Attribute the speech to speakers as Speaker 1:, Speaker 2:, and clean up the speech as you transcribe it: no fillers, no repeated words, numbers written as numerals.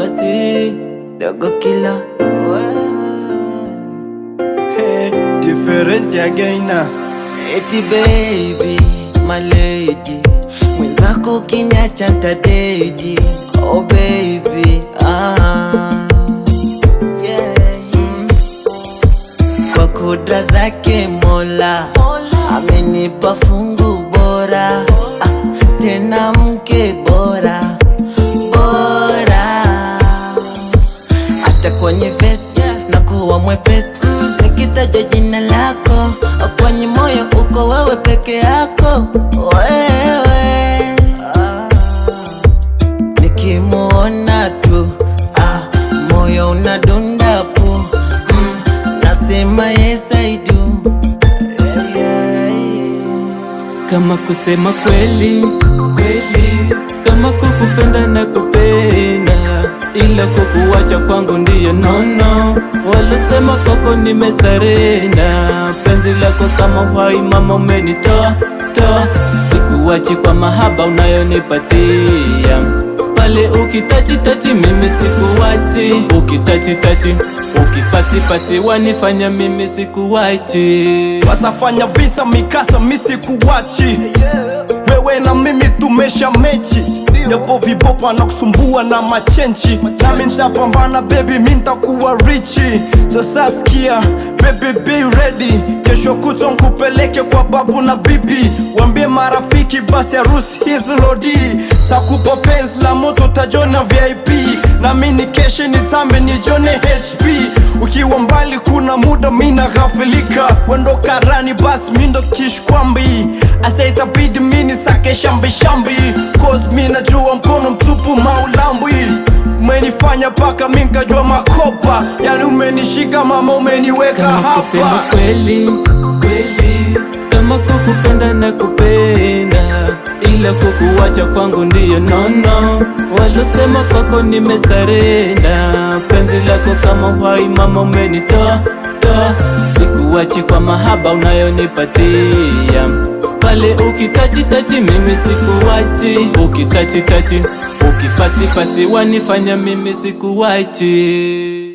Speaker 1: pasi
Speaker 2: Dogo kila
Speaker 3: Hey, different again.
Speaker 2: eti baby, my lady, mwenzako kinyacha ntadedi. Oh baby, yeah. Kwa kudra dhake Mola amenipa fungu bora, tena mke bora bora. Hata kwenye vesi na kuwa mwepesi, nikitaja jina lako kwenye moyo uko wewe peke yako. Wewe nikimuona tu moyo unadunda pu, nasema yes I do.
Speaker 1: kama kusema kweli kweli, kama kukupenda na kupenda, ila kukuwacha kwangu ndiyo nono. Walisema kwako nimesarenda, penzi lako kama uhai mama umenitoa toa. Sikuwachi kwa mahaba unayonipatia, pale ukitachi tachi mimi sikuwachi, ukitachi tachi ukipasi pasi wanifanya mimi sikuwachi.
Speaker 3: Watafanya visa mikasa mimi sikuwachi, wewe na mimi tumesha mechi. Yapo vipopa na kusumbua na machenchi, nami nitapambana baby, mimi nitakuwa richi. Sasa sikia baby, be ready, kesho kutwa nikupeleke kwa babu na bibi, waambie marafiki basi harusi hizi lodi. Takupa penzi la moto tajona VIP, na mimi nikeshe nitambe nijone HP. Ukiwa mbali kuna muda mimi naghafilika, wendo karani basi mimi ndo kishkwambi. Asa itabidi mimi nisake shambi shambi, cause mimi najua mkono mtupu maulambwi. Umenifanya paka mimi nikajua makopa, yani umenishika mama umeniweka hapa.
Speaker 1: Kama kusema kweli kweli, kama kukupenda na kupenda, ila kukuwacha kwangu ndiyo nono. Walosema kwako nimesarenda, penzi lako kama uhai mama umenitoa toa. Sikuwachi kwa mahaba unayonipatia, pale ukitachi tachi mimi sikuwachi, ukitachi tachi ukipasi pasi wanifanya mimi sikuwachi.